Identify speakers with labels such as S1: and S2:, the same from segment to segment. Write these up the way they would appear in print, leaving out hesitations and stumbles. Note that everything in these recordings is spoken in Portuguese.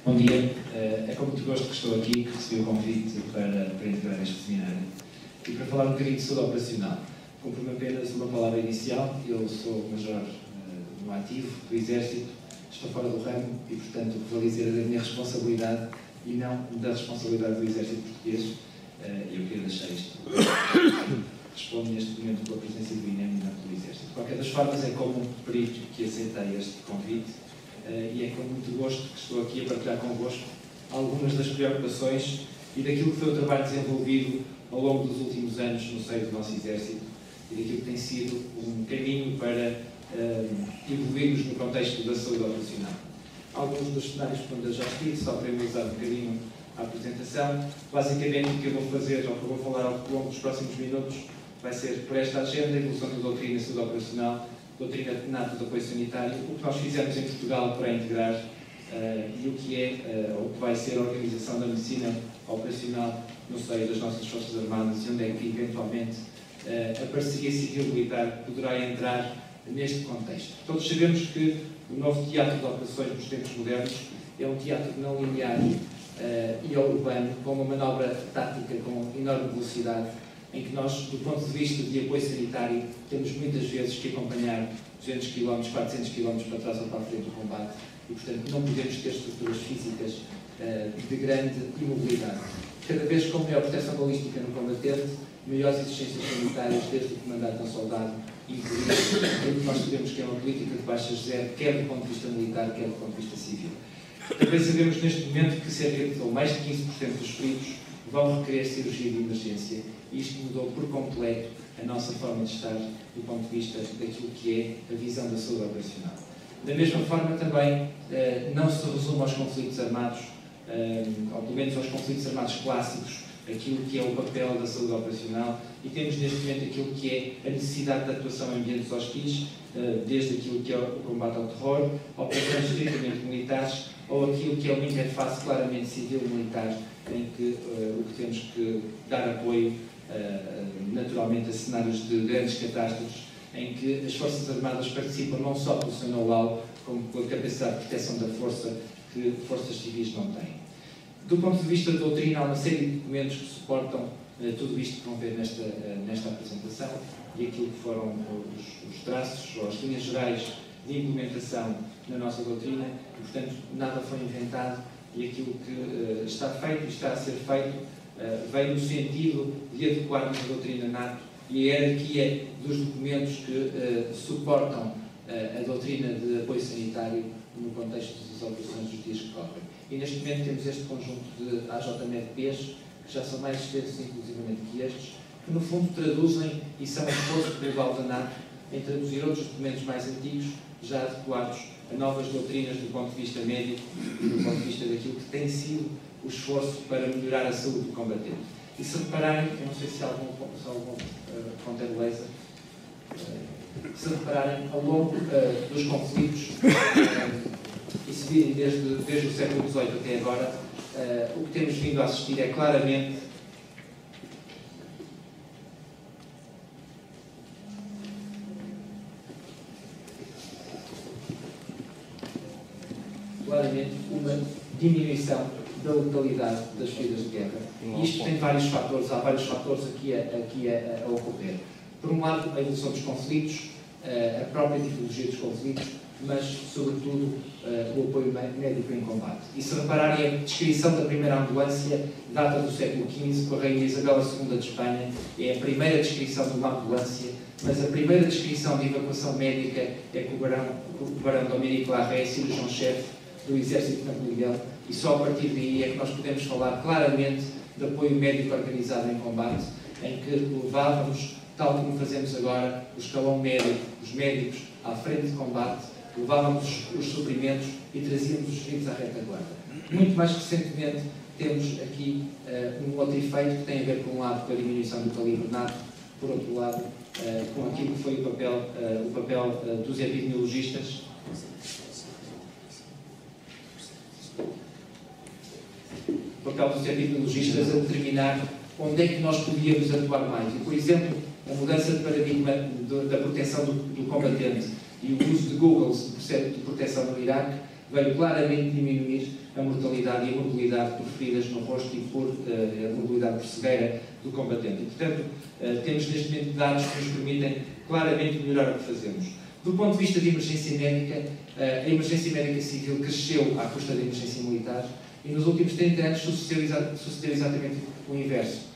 S1: Bom dia, é com muito gosto que estou aqui, que recebi o convite para integrar este seminário e para falar um bocadinho de saúde operacional. Cumpro-me apenas uma palavra inicial. Eu sou major no ativo do Exército, estou fora do ramo e, portanto, o que vou dizer é da minha responsabilidade e não da responsabilidade do Exército Português. Eu queria deixar isto. Respondo neste momento pela presença do INEM e não pelo Exército. De qualquer das formas, é como um perito que aceitei este convite e é com muito gosto que estou aqui a partilhar convosco algumas das preocupações e daquilo que foi o trabalho desenvolvido ao longo dos últimos anos no seio do nosso Exército e daquilo que tem sido um caminho para evoluirmos no contexto da saúde operacional. Alguns dos cenários onde eu já estive, só para eu usar um bocadinho a apresentação. Basicamente, o que eu vou fazer, ou que eu vou falar ao longo dos próximos minutos, vai ser por esta agenda, evolução da doutrina e saúde operacional, doutrina de NATO de apoio sanitário, o que nós fizemos em Portugal para integrar e o que é, ou o que vai ser a organização da medicina operacional no seio das nossas Forças Armadas e onde é que, eventualmente, a parceria civil-militar poderá entrar neste contexto. Todos sabemos que o novo teatro de operações dos tempos modernos é um teatro não linear e urbano, com uma manobra tática com enorme velocidade, em que nós, do ponto de vista de apoio sanitário, temos muitas vezes que acompanhar 200 km, 400 km para trás ou para a frente do combate e, portanto, não podemos ter estruturas físicas de grande imobilidade. Cada vez com maior proteção balística no combatente, maiores exigências sanitárias, desde o comandante ao soldado, incluindo aquilo que nós sabemos que é uma política de baixas zero, quer do ponto de vista militar, quer do ponto de vista civil. Também sabemos neste momento que cerca de, ou mais de 15% dos feridos vão requerer cirurgia de emergência e isto mudou por completo a nossa forma de estar do ponto de vista daquilo que é a visão da saúde operacional. Da mesma forma também não se resume aos conflitos armados, ou pelo menos aos conflitos armados clássicos, aquilo que é o papel da saúde operacional e temos neste momento aquilo que é a necessidade de atuação em ambientes hostis, desde aquilo que é o combate ao terror, operações estritamente militares ou aquilo que é uma interface claramente civil-militar em que o que temos que dar apoio naturalmente a cenários de grandes catástrofes em que as Forças Armadas participam não só pelo seu know-how como pela capacidade de proteção da força que forças civis não têm. Do ponto de vista da doutrina, há uma série de documentos que suportam tudo isto que vão ver nesta apresentação e aquilo que foram os traços ou as linhas gerais de implementação na nossa doutrina e, portanto, nada foi inventado e aquilo que está feito e está a ser feito vem no sentido de adequarmos a doutrina NATO e a hierarquia dos documentos que suportam a doutrina de apoio sanitário no contexto das operações dos dias que correm. E neste momento temos este conjunto de AJMEDPs, que já são mais extensos inclusivamente que estes, que no fundo traduzem e são um esforço global da NATO em traduzir outros documentos mais antigos, já adequados a novas doutrinas do ponto de vista médico e do ponto de vista daquilo que tem sido o esforço para melhorar a saúde do combatente. E se repararem, eu não sei se há algum ponto de laser, se repararem, ao longo dos conflitos, e se virem desde o século XVIII até agora, o que temos vindo a assistir é claramente uma diminuição da letalidade das feridas de guerra. E isto tem vários fatores, há vários fatores aqui a ocorrer. Por um lado, a evolução dos conflitos, a própria tipologia dos conflitos, mas, sobretudo, o apoio médico em combate. E se repararem, a descrição da primeira ambulância data do século XV, com a Rainha Isabel II de Espanha, é a primeira descrição de uma ambulância, mas a primeira descrição de evacuação médica é com o Barão Dominique Larrey, cirurgião-chefe do Exército de Napoleão, e só a partir daí é que nós podemos falar claramente de apoio médico organizado em combate, em que levávamos, tal como fazemos agora, o escalão médico, os médicos à frente de combate, levávamos os suprimentos e trazíamos os feridos à retaguarda. Muito mais recentemente temos aqui um outro efeito que tem a ver, por um lado, com a diminuição do calibre NATO, por outro lado, com aquilo que foi o papel dos epidemiologistas a determinar onde é que nós podíamos atuar mais. E, por exemplo, a mudança de paradigma da proteção do combatente e o uso de Google de proteção no Iraque veio claramente diminuir a mortalidade e a morbilidade por feridas no rosto e por a morbilidade por cegueira do combatente. E, portanto, temos neste momento dados que nos permitem claramente melhorar o que fazemos. Do ponto de vista de emergência médica, a emergência médica civil cresceu à custa da emergência militar e nos últimos 30 anos sucedeu exatamente o inverso,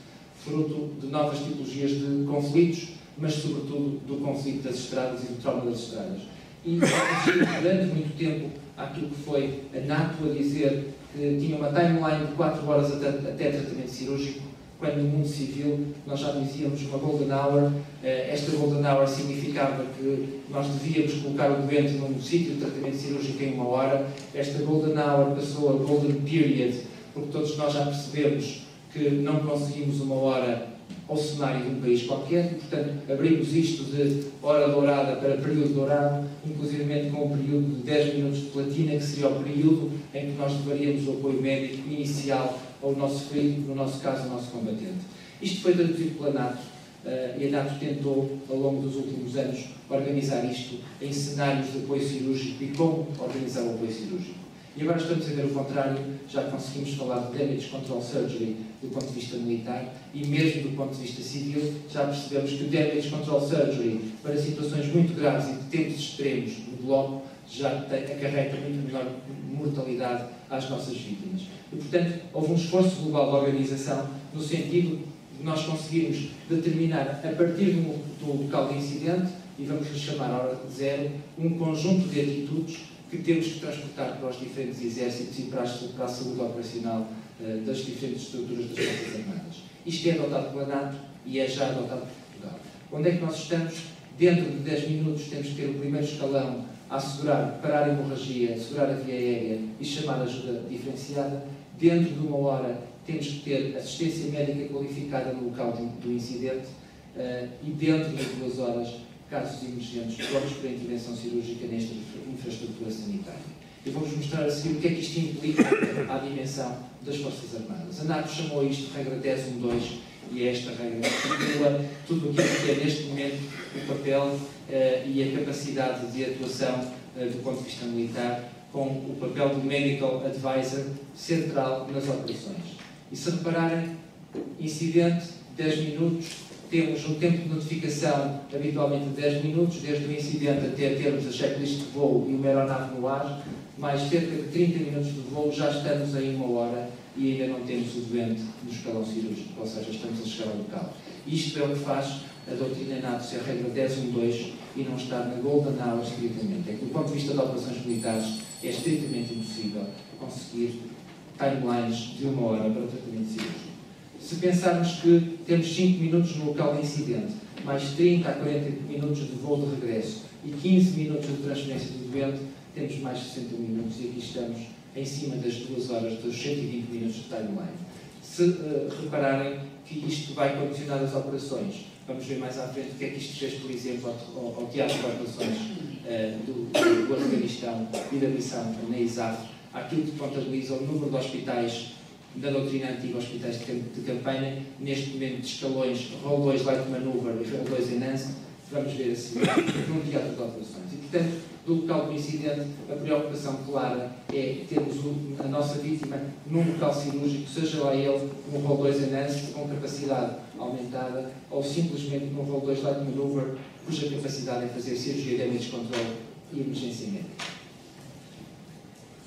S1: fruto de novas tipologias de conflitos, mas sobretudo do conflito das estradas e do trauma das estradas. E durante muito tempo aquilo que foi a NATO a dizer que tinha uma timeline de 4 horas até tratamento cirúrgico, quando no mundo civil nós já dizíamos uma golden hour. Esta golden hour significava que nós devíamos colocar o doente num sítio de tratamento cirúrgico em 1 hora. Esta golden hour passou a golden period, porque todos nós já percebemos que não conseguimos 1 hora ao cenário de um país qualquer e, portanto, abrimos isto de hora dourada para período dourado, inclusive com um período de 10 minutos de platina, que seria o período em que nós levaríamos o apoio médico inicial ao nosso ferido, no nosso caso, ao nosso combatente. Isto foi traduzido pela NATO e a NATO tentou, ao longo dos últimos anos, organizar isto em cenários de apoio cirúrgico e como organizar o apoio cirúrgico. E agora estamos a ver o contrário, já conseguimos falar de Damage Control Surgery do ponto de vista militar e mesmo do ponto de vista civil, já percebemos que o Damage Control Surgery para situações muito graves e de tempos extremos no bloco já acarreta muito menor mortalidade às nossas vítimas. E, portanto, houve um esforço global da organização no sentido de nós conseguirmos determinar, a partir do local de incidente, e vamos lhe chamar a hora de zero, um conjunto de atitudes que temos que transportar para os diferentes exércitos e para a saúde operacional das diferentes estruturas das Forças Armadas. Isto é adotado pela NATO e é já adotado por Portugal. Onde é que nós estamos? Dentro de 10 minutos temos que ter o primeiro escalão a assegurar, parar a hemorragia, assegurar a via aérea e chamar ajuda diferenciada. Dentro de 1 hora temos que ter assistência médica qualificada no local do incidente e dentro de 2 horas casos emergentes, prontos para a intervenção cirúrgica nesta infraestrutura sanitária. Eu vou-vos mostrar a seguir o que é que isto implica à dimensão das Forças Armadas. A NATO chamou isto de regra 10.1.2 e é esta regra que regula tudo aquilo que é neste momento o papel e a capacidade de atuação do ponto de vista militar, com o papel do Medical Advisor central nas operações. E se repararem, incidente, 10 minutos, temos um tempo de notificação habitualmente de 10 minutos, desde o incidente até termos a checklist de voo e uma aeronave no ar, mais cerca de 30 minutos de voo, já estamos em 1 hora e ainda não temos o doente no escalão cirúrgico, ou seja, estamos a chegar ao local. Isto é o que faz a doutrina NATO ser a regra 10.1.2 e não estar na golden hour estritamente. É que do ponto de vista de operações militares é estritamente impossível conseguir timelines de 1 hora para o tratamento cirúrgico. Se pensarmos que temos 5 minutos no local de incidente, mais 30 a 40 minutos de voo de regresso e 15 minutos de transferência do doente, temos mais 60 minutos e aqui estamos em cima das 2 horas, dos 120 minutos de timeline. Se repararem que isto vai condicionar as operações, vamos ver mais à frente o que é que isto fez, por exemplo, ao Teatro de Operações do Afeganistão e da missão na ISAF, aquilo que contabiliza o número de hospitais da doutrina antiga, hospitais de campanha, neste momento de escalões Rol 2 Light Maneuver e Rol 2 Enhanced, vamos ver assim, num teatro de operações. E, portanto, do local do incidente, a preocupação clara é termos a nossa vítima num local cirúrgico, seja lá ele num Rol 2 Enhanced, com capacidade aumentada, ou simplesmente num Rol 2 Light Maneuver, cuja capacidade é fazer cirurgia, damage control e emergência médica.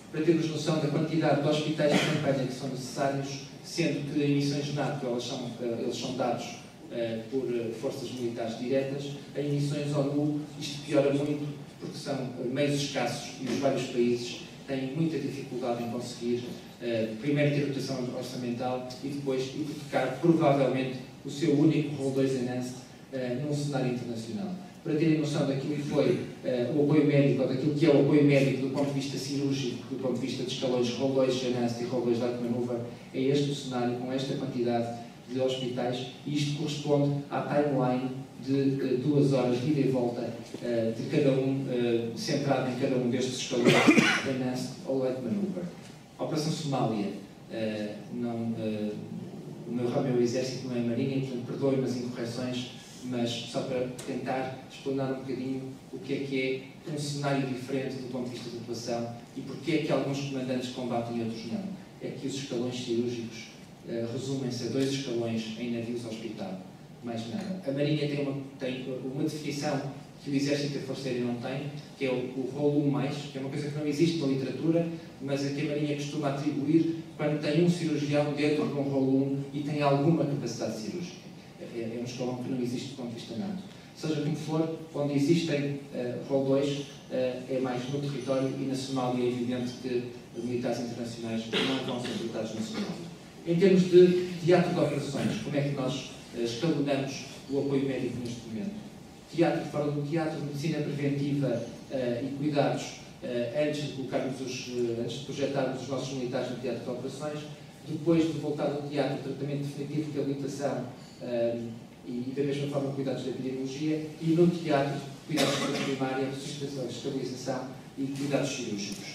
S1: Para termos noção da quantidade de hospitais de campanha que são necessários, sendo que em missões NATO eles são dados por forças militares diretas, em missões ONU isto piora muito, porque são meios escassos e os vários países têm muita dificuldade em conseguir primeiro ter dotação orçamental e depois hipotecar provavelmente o seu único Rol 2 Enhanced num cenário internacional. Para terem noção daquilo que foi o apoio médico, ou daquilo que é o apoio médico do ponto de vista cirúrgico, do ponto de vista de escalões Rol 2 Enhanced e Rol 2 Light Maneuver, é este o cenário com esta quantidade de hospitais e isto corresponde à timeline de 2 horas de ida e volta de cada centrado em cada um destes escalões Enhanced ou Light Maneuver. A Operação Somália, o meu ramo é o Exército, não é a Marinha, portanto perdoem-me as incorreções, mas só para tentar explanar um bocadinho o que é um cenário diferente do ponto de vista de atuação
S2: E porquê é que alguns comandantes combatem e outros não? É que os escalões cirúrgicos resumem-se a 2 escalões em navios hospital, mais nada. A Marinha tem uma definição que o Exército e a Força Aérea não têm, que é o rolo 1+, que é uma coisa que não existe na literatura, mas é que a Marinha costuma atribuir quando tem um cirurgião dentro de um rolo 1 e tem alguma capacidade cirúrgica. É um escalão que não existe do ponto de vista NATO. Seja como for, onde existem rolo 2, é mais no território, e na Somália é evidente que militares internacionais não vão ser tratados na Somália. Em termos de teatro de operações, como é que nós escalonamos o apoio médico neste momento? Teatro, fora do teatro, medicina preventiva e cuidados antes de projetarmos os nossos militares no teatro de operações, depois de voltar do teatro, tratamento definitivo de habilitação e da mesma forma cuidados de epidemiologia, e no teatro, cuidados de saúde primária, ressuscitação, estabilização e cuidados cirúrgicos.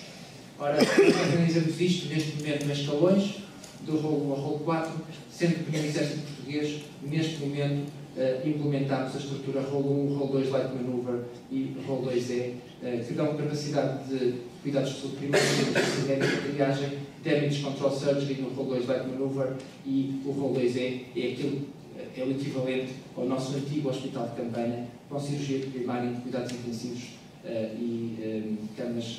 S2: Ora, organizamos isto neste momento em escalões, do rolo 1 ao rolo 4, sendo que no Exército Português, neste momento, implementámos a estrutura rolo 1, rolo 2 Light Maneuver e rolo 2E, que dão capacidade de cuidados de saúde primária, de triagem, damage control surgery no rolo 2 Light Maneuver, e o rolo 2E é o equivalente ao nosso antigo hospital de campanha, com cirurgia primária, cuidados intensivos e camas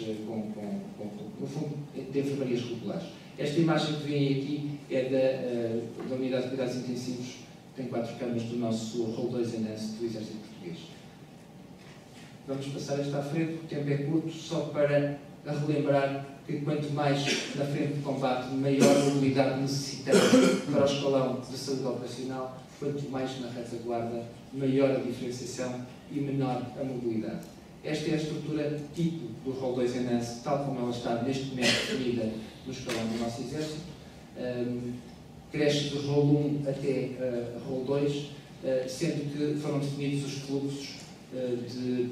S2: no fundo, de enfermarias regulares. Esta imagem que vem aqui é da unidade de cuidados intensivos, tem 4 camas do nosso rolo 2 Enhanced do Exército Português. Vamos passar esta à frente, o tempo é curto, só para relembrar que quanto mais na frente de combate, maior mobilidade necessitamos para o escalão de saúde operacional, quanto mais na retaguarda, maior a diferenciação e menor a mobilidade. Esta é a estrutura tipo do rolo 2 Enhanced, tal como ela está neste momento definida no escalão do nosso Exército. Cresce de rolo 1 até rolo 2, sendo que foram definidos os fluxos de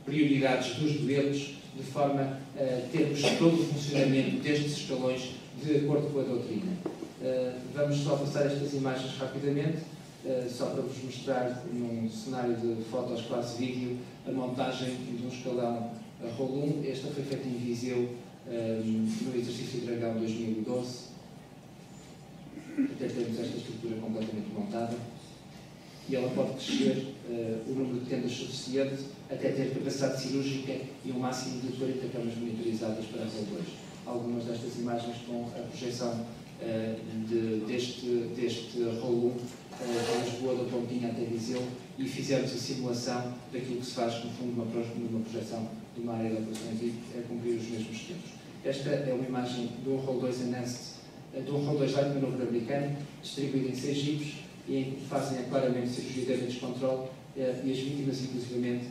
S2: prioridades dos doentes, de forma a termos todo o funcionamento destes escalões de acordo com a doutrina. Vamos só passar estas imagens rapidamente, só para vos mostrar num cenário de fotos quase vídeo a montagem de um escalão a rolo 1. Esta foi feita em Viseu no exercício Dragão 2012. Até termos esta estrutura completamente montada, e ela pode crescer o número de tendas suficiente até ter capacidade cirúrgica e um máximo de 40 camas monitorizadas para a rolo 2. Algumas destas imagens com a projeção deste rolo 1 de Lisboa, da Pontinha até Viseu, e fizemos a simulação daquilo que se faz, no fundo, numa projeção de uma área de operações e a cumprir os mesmos tempos. Esta é uma imagem de um rolo 2 Enhanced, de um rolo 2 Light Maneuver americano, distribuído em 6 jipes, e em que fazem claramente cirurgia de damage control, e as vítimas, inclusivamente,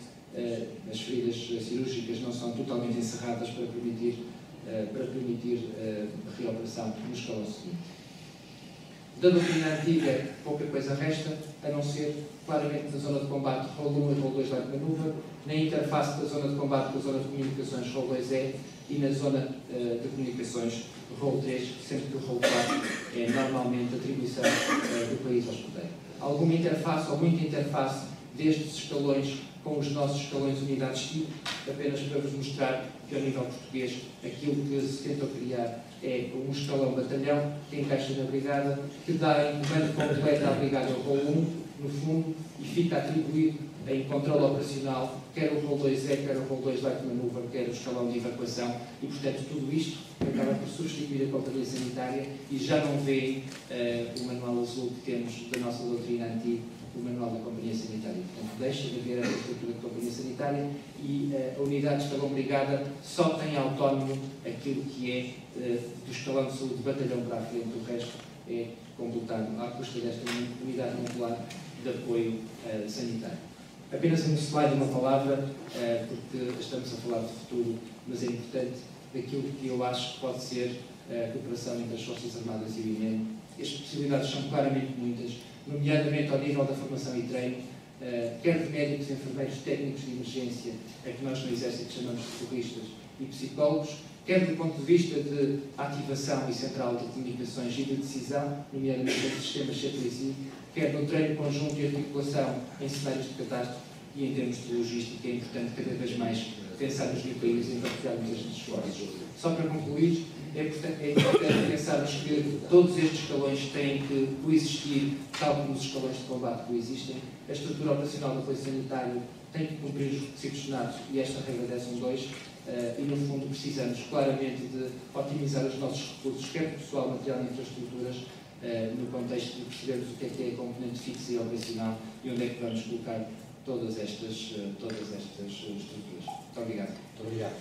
S2: as feridas cirúrgicas não são totalmente encerradas para permitir a reoperação no escalão seguinte. Da doutrina antiga, pouca coisa resta, a não ser claramente na zona de combate rolo 1 e rolo 2 Light Maneuver, na interface da zona de combate com a zona de comunicações rolo 2E e na zona de comunicações rolo 3, sendo que o rolo 4 é normalmente a atribuição do país hospedeiro. Alguma interface ou muita interface destes escalões com os nossos escalões unidades tipo, apenas para vos mostrar que ao nível português aquilo que se tentou criar é um escalão-batalhão que encaixa na brigada, que dá em comando completo à brigada o rolo 1, no fundo, e fica atribuído em controle operacional, quer o rolo 2E, quer o rolo 2 Light Maneuver, quer o escalão de evacuação, e portanto tudo isto acaba por substituir a companhia sanitária, e já não veem o manual azul que temos da nossa doutrina antiga, o manual da companhia sanitária. Portanto, deixa de haver esta estrutura de companhia sanitária e a unidade de escalão brigada só tem autónomo aquilo que é do escalão de saúde batalhão para a frente, o resto é completado à custa desta unidade modular de apoio sanitário. Apenas um slide, uma palavra, porque estamos a falar de futuro, mas é importante daquilo que eu acho que pode ser a cooperação entre as Forças Armadas e o INEM. As possibilidades são claramente muitas, nomeadamente ao nível da formação e treino, quer de médicos, enfermeiros, técnicos de emergência, a que nós no Exército chamamos de socorristas, e psicólogos, quer do ponto de vista de ativação e central de comunicações e de decisão, nomeadamente dos sistemas C3I, quer no treino conjunto e articulação em cenários de catástrofe e em termos de logística. É importante cada vez mais pensarmos no país e partilharmos estes esforços. Só para concluir, é importante pensarmos que todos estes escalões têm que coexistir, tal como os escalões de combate coexistem. A estrutura operacional do apoio sanitário tem que cumprir os requisitos sonados e esta regra 10.1.2 e, no fundo, precisamos claramente de otimizar os nossos recursos, quer pessoal, material e infraestruturas, no contexto de percebermos o que é a componente fixa e operacional e onde é que vamos colocar todas estas estruturas. Muito obrigado.
S3: Muito obrigado.